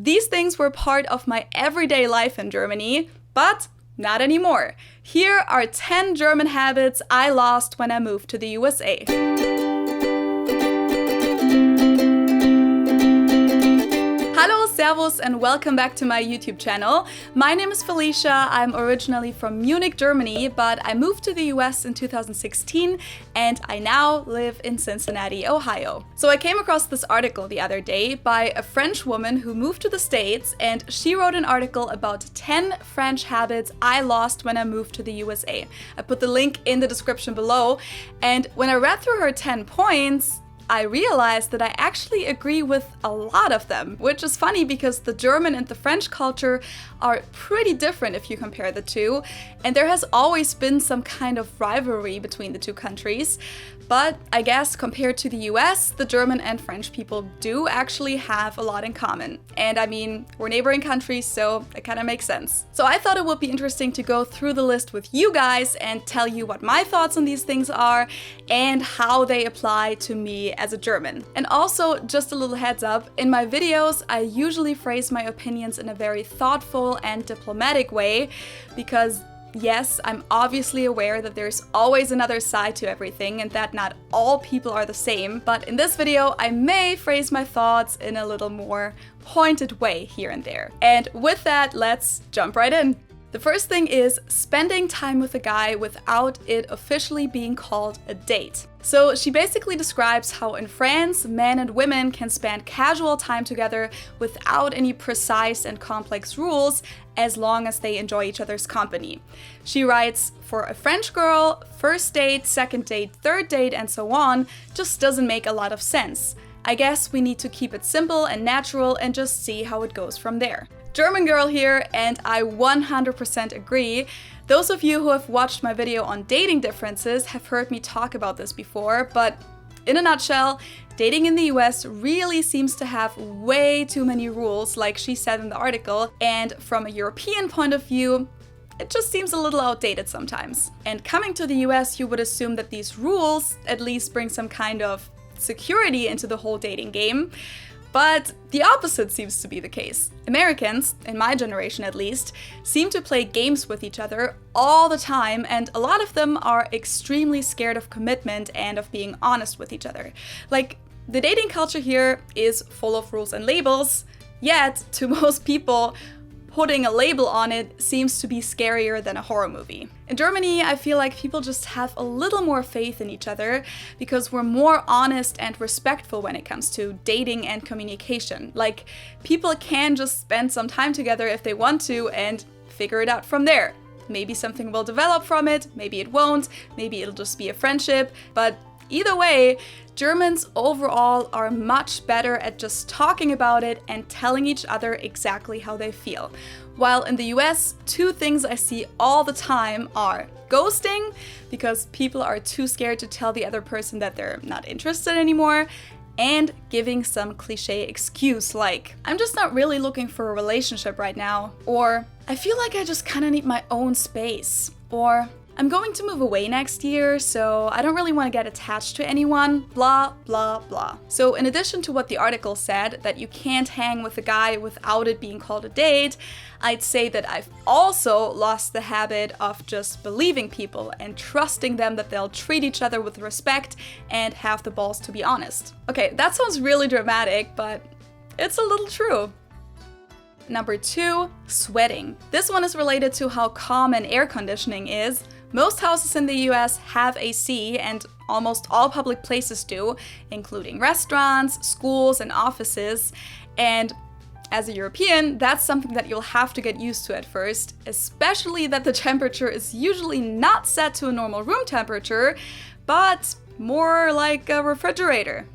These things were part of my everyday life in Germany, but not anymore. Here are 10 German habits I lost when I moved to the USA. Hello, servus, and welcome back to my YouTube channel. My name is Felicia. I'm originally from Munich, Germany, but I moved to the US in 2016 and I now live in Cincinnati, Ohio. So I came across this article the other day by a French woman who moved to the States, and she wrote an article about 10 French habits I lost when I moved to the USA. I put the link in the description below, and when I read through her 10 points, I realized that I actually agree with a lot of them, which is funny because the German and the French culture are pretty different if you compare the two, and there has always been some kind of rivalry between the two countries. But I guess compared to the US, the German and French people do actually have a lot in common. And I mean, we're neighboring countries, so it kind of makes sense. So I thought it would be interesting to go through the list with you guys and tell you what my thoughts on these things are and how they apply to me as a German. And also, just a little heads up, in my videos, I usually phrase my opinions in a very thoughtful and diplomatic way because yes, I'm obviously aware that there's always another side to everything and that not all people are the same, but in this video I may phrase my thoughts in a little more pointed way here and there. And with that, let's jump right in. The first thing is spending time with a guy without it officially being called a date. So she basically describes how in France, men and women can spend casual time together without any precise and complex rules as long as they enjoy each other's company. She writes, for a French girl, first date, second date, third date, and so on just doesn't make a lot of sense. I guess we need to keep it simple and natural and just see how it goes from there. German girl here, and I 100% agree. Those of you who have watched my video on dating differences have heard me talk about this before, but in a nutshell, dating in the US really seems to have way too many rules, like she said in the article, and from a European point of view, it just seems a little outdated sometimes. And coming to the US, you would assume that these rules at least bring some kind of security into the whole dating game. But the opposite seems to be the case. Americans, in my generation at least, seem to play games with each other all the time, and a lot of them are extremely scared of commitment and of being honest with each other. Like, the dating culture here is full of rules and labels, yet to most people, putting a label on it seems to be scarier than a horror movie. In Germany, I feel like people just have a little more faith in each other because we're more honest and respectful when it comes to dating and communication. Like, people can just spend some time together if they want to and figure it out from there. Maybe something will develop from it, maybe it won't, maybe it'll just be a friendship, but either way, Germans overall are much better at just talking about it and telling each other exactly how they feel. While in the US, two things I see all the time are ghosting, because people are too scared to tell the other person that they're not interested anymore, and giving some cliche excuse like, I'm just not really looking for a relationship right now, or I feel like I just kind of need my own space, or I'm going to move away next year, so I don't really want to get attached to anyone, blah, blah, blah. So in addition to what the article said, that you can't hang with a guy without it being called a date, I'd say that I've also lost the habit of just believing people and trusting them that they'll treat each other with respect and have the balls to be honest. Okay, that sounds really dramatic, but it's a little true. Number 2, sweating. This one is related to how common air conditioning is. Most houses in the US have AC, and almost all public places do, including restaurants, schools, and offices. And as a European, that's something that you'll have to get used to at first, especially that the temperature is usually not set to a normal room temperature, but more like a refrigerator.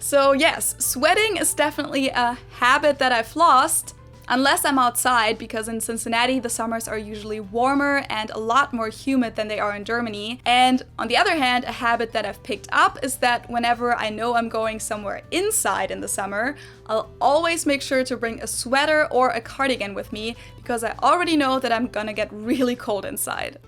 So yes, sweating is definitely a habit that I've lost. Unless I'm outside, because in Cincinnati the summers are usually warmer and a lot more humid than they are in Germany. And on the other hand, a habit that I've picked up is that whenever I know I'm going somewhere inside in the summer, I'll always make sure to bring a sweater or a cardigan with me because I already know that I'm gonna get really cold inside.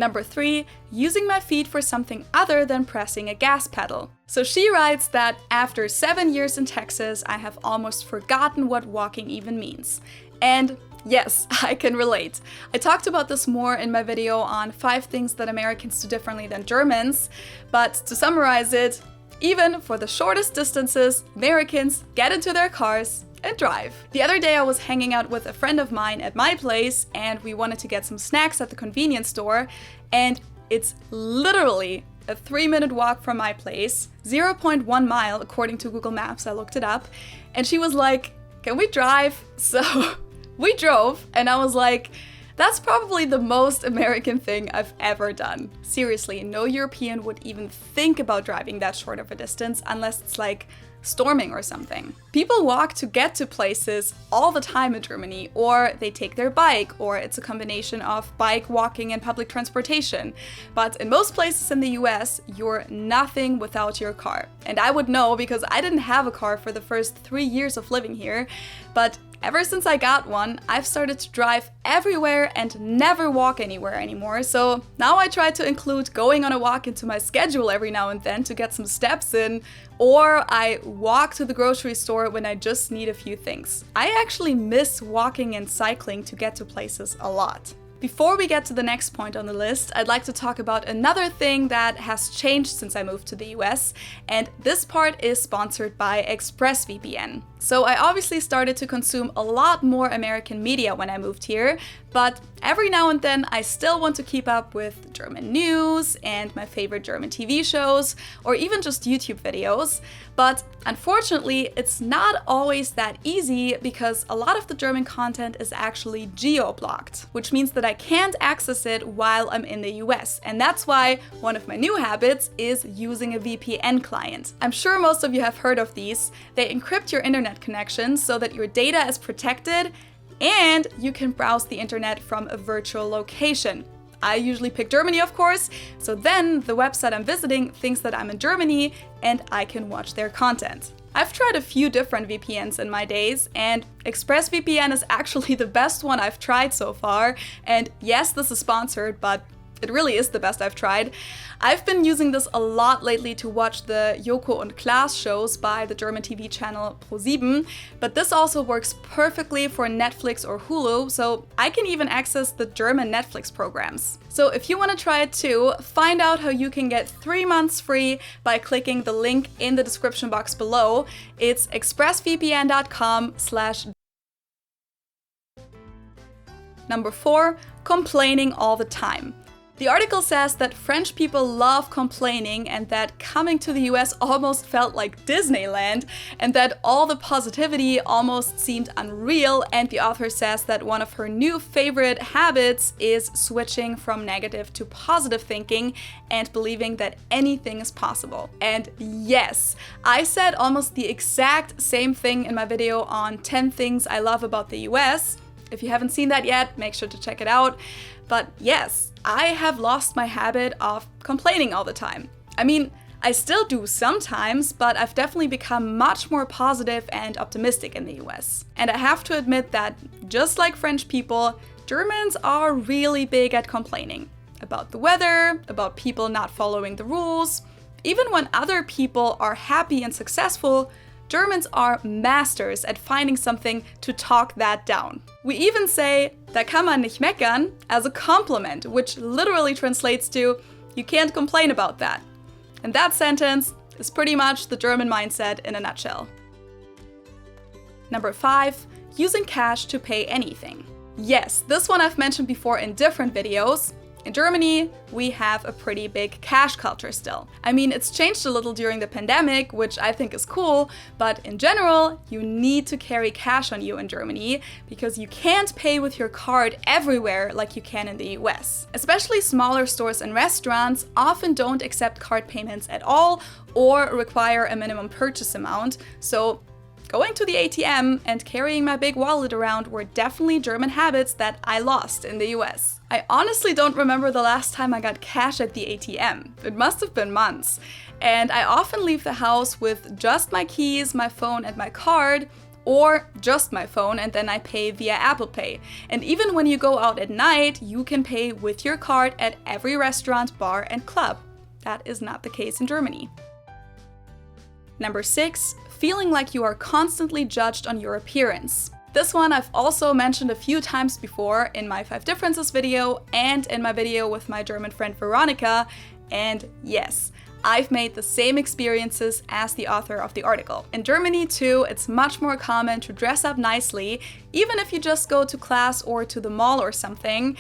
Number 3, using my feet for something other than pressing a gas pedal. So she writes that after 7 years in Texas, I have almost forgotten what walking even means. And yes, I can relate. I talked about this more in my video on 5 things that Americans do differently than Germans, but to summarize it, even for the shortest distances, Americans get into their cars and drive. The other day I was hanging out with a friend of mine at my place and we wanted to get some snacks at the convenience store, and it's literally a 3-minute walk from my place, 0.1 mile according to Google Maps. I looked it up, and she was like, "Can we drive?" So we drove, and I was like, that's probably the most American thing I've ever done. Seriously, no European would even think about driving that short of a distance unless it's like storming or something. People walk to get to places all the time in Germany, or they take their bike, or it's a combination of bike, walking, and public transportation. But in most places in the US, you're nothing without your car. And I would know because I didn't have a car for the first 3 years of living here, but ever since I got one, I've started to drive everywhere and never walk anywhere anymore. So now I try to include going on a walk into my schedule every now and then to get some steps in, or I walk to the grocery store when I just need a few things. I actually miss walking and cycling to get to places a lot. Before we get to the next point on the list, I'd like to talk about another thing that has changed since I moved to the US, and this part is sponsored by ExpressVPN. So I obviously started to consume a lot more American media when I moved here, but every now and then I still want to keep up with German news and my favorite German TV shows, or even just YouTube videos. But unfortunately, it's not always that easy because a lot of the German content is actually geo-blocked, which means that I can't access it while I'm in the US. And that's why one of my new habits is using a VPN client. I'm sure most of you have heard of these. They encrypt your internet connection so that your data is protected and you can browse the internet from a virtual location. I usually pick Germany, of course, so then the website I'm visiting thinks that I'm in Germany and I can watch their content. I've tried a few different VPNs in my days, and ExpressVPN is actually the best one I've tried so far. And yes, this is sponsored, but it really is the best I've tried. I've been using this a lot lately to watch the Joko und Klaas shows by the German TV channel Pro7, but this also works perfectly for Netflix or Hulu, so I can even access the German Netflix programs. So if you want to try it too, find out how you can get 3 months free by clicking the link in the description box below. It's expressvpn.com/. Number 4, complaining all the time. The article says that French people love complaining and that coming to the US almost felt like Disneyland and that all the positivity almost seemed unreal, and the author says that one of her new favorite habits is switching from negative to positive thinking and believing that anything is possible. And yes, I said almost the exact same thing in my video on 10 things I love about the US. If you haven't seen that yet, make sure to check it out. But yes, I have lost my habit of complaining all the time. I mean, I still do sometimes, but I've definitely become much more positive and optimistic in the US. And I have to admit that, just like French people, Germans are really big at complaining. About the weather, about people not following the rules. Even when other people are happy and successful, Germans are masters at finding something to talk that down. We even say, "Da kann man nicht meckern," as a compliment, which literally translates to, "You can't complain about that." And that sentence is pretty much the German mindset in a nutshell. Number 5, using cash to pay anything. Yes, this one I've mentioned before in different videos. In Germany, we have a pretty big cash culture still. I mean, it's changed a little during the pandemic, which I think is cool, but in general, you need to carry cash on you in Germany because you can't pay with your card everywhere like you can in the US. Especially smaller stores and restaurants often don't accept card payments at all or require a minimum purchase amount, so going to the ATM and carrying my big wallet around were definitely German habits that I lost in the US. I honestly don't remember the last time I got cash at the ATM. It must have been months. And I often leave the house with just my keys, my phone, and my card, or just my phone and then I pay via Apple Pay. And even when you go out at night, you can pay with your card at every restaurant, bar, and club. That is not the case in Germany. Number 6, feeling like you are constantly judged on your appearance. This one I've also mentioned a few times before in my 5 differences video and in my video with my German friend Veronica. And yes, I've made the same experiences as the author of the article. In Germany too, it's much more common to dress up nicely, even if you just go to class or to the mall or something.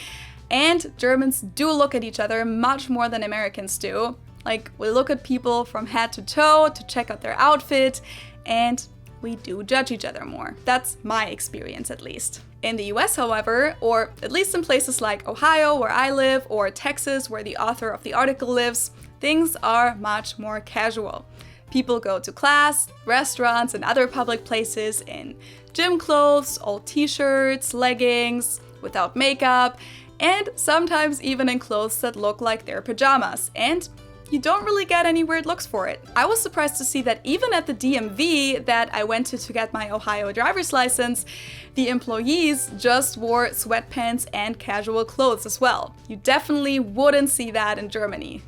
And Germans do look at each other much more than Americans do. Like, we look at people from head to toe to check out their outfit, and we do judge each other more. That's my experience at least. In the US, however, or at least in places like Ohio, where I live, or Texas, where the author of the article lives, things are much more casual. People go to class, restaurants, and other public places in gym clothes, old t-shirts, leggings, without makeup, and sometimes even in clothes that look like their pajamas. And you don't really get any weird looks for it. I was surprised to see that even at the DMV that I went to get my Ohio driver's license, the employees just wore sweatpants and casual clothes as well. You definitely wouldn't see that in Germany.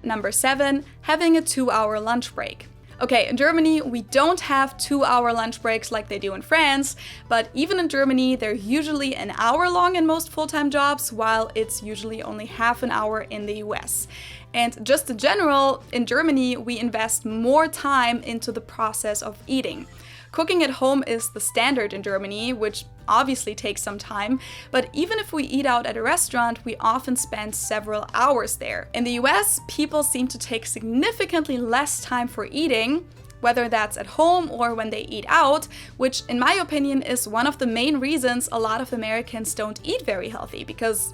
Number 7, having a 2-hour lunch break. Okay, in Germany, we don't have 2-hour lunch breaks like they do in France, but even in Germany, they're usually an hour long in most full-time jobs, while it's usually only half an hour in the US. And just in general, in Germany, we invest more time into the process of eating. Cooking at home is the standard in Germany, which obviously takes some time, but even if we eat out at a restaurant, we often spend several hours there. In the US, people seem to take significantly less time for eating, whether that's at home or when they eat out, which in my opinion is one of the main reasons a lot of Americans don't eat very healthy, because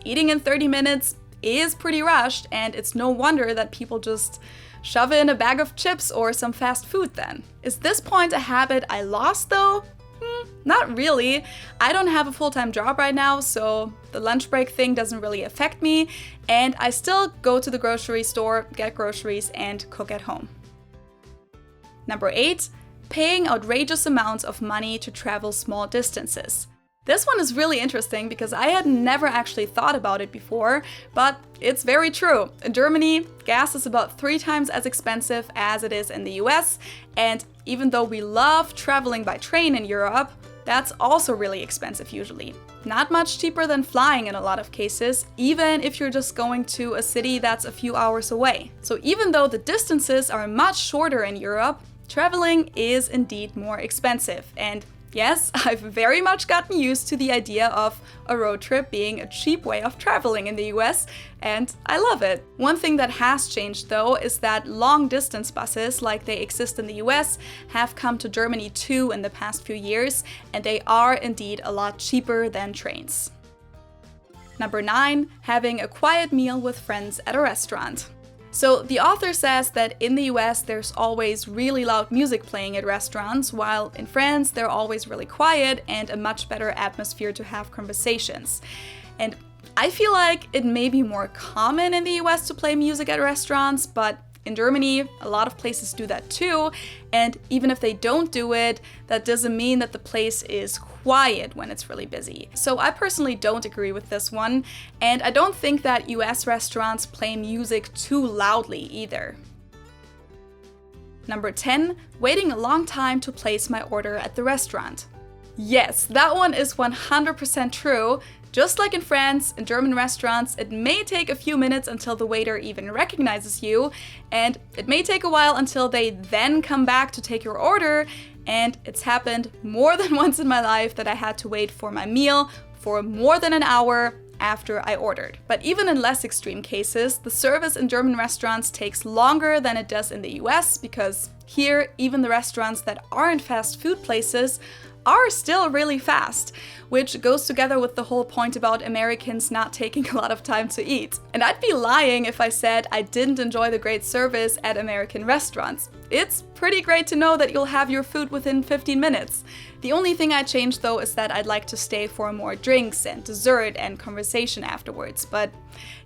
eating in 30 minutes is pretty rushed, and it's no wonder that people just shove in a bag of chips or some fast food then. Is this point a habit I lost though? Not really. I don't have a full-time job right now, so the lunch break thing doesn't really affect me, and I still go to the grocery store, get groceries, and cook at home. Number 8, paying outrageous amounts of money to travel small distances. This one is really interesting because I had never actually thought about it before, but it's very true. In Germany, gas is about 3 times as expensive as it is in the US, and even though we love traveling by train in Europe, that's also really expensive usually. Not much cheaper than flying in a lot of cases, even if you're just going to a city that's a few hours away. So even though the distances are much shorter in Europe, traveling is indeed more expensive. And yes, I've very much gotten used to the idea of a road trip being a cheap way of traveling in the US, and I love it. One thing that has changed though is that long distance buses, like they exist in the US, have come to Germany too in the past few years, and they are indeed a lot cheaper than trains. Number 9, having a quiet meal with friends at a restaurant. So the author says that in the US there's always really loud music playing at restaurants, while in France they're always really quiet and a much better atmosphere to have conversations. And I feel like it may be more common in the US to play music at restaurants, but in Germany, a lot of places do that too, and even if they don't do it, that doesn't mean that the place is quiet when it's really busy. So I personally don't agree with this one, and I don't think that US restaurants play music too loudly either. Number 10, waiting a long time to place my order at the restaurant. Yes, that one is 100% true. Just like in France, in German restaurants, it may take a few minutes until the waiter even recognizes you, and it may take a while until they then come back to take your order, and it's happened more than once in my life that I had to wait for my meal for more than an hour after I ordered. But even in less extreme cases, the service in German restaurants takes longer than it does in the US, because here, even the restaurants that aren't fast food places are still really fast, which goes together with the whole point about Americans not taking a lot of time to eat. And I'd be lying if I said I didn't enjoy the great service at American restaurants. It's pretty great to know that you'll have your food within 15 minutes. The only thing I changed though is that I'd like to stay for more drinks and dessert and conversation afterwards. But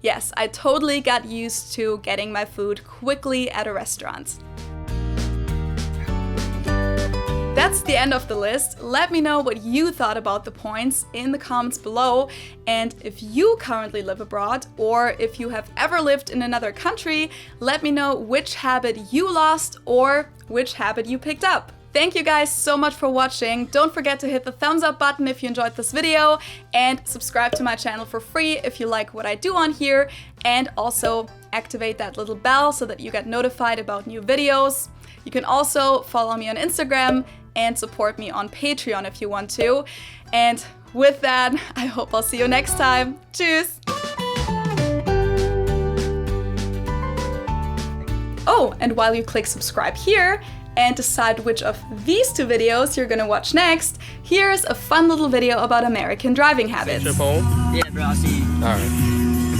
yes, I totally got used to getting my food quickly at a restaurant. That's the end of the list. Let me know what you thought about the points in the comments below. And if you currently live abroad, or if you have ever lived in another country, let me know which habit you lost or which habit you picked up. Thank you guys so much for watching. Don't forget to hit the thumbs up button if you enjoyed this video, and subscribe to my channel for free if you like what I do on here, and also activate that little bell so that you get notified about new videos. You can also follow me on Instagram and support me on Patreon if you want to. And with that, I hope I'll see you next time. Tschüss! Oh, and while you click subscribe here and decide which of these two videos you're gonna watch next, here's a fun little video about American driving habits. Trip home? Yeah, bro, I'll see you. Alright.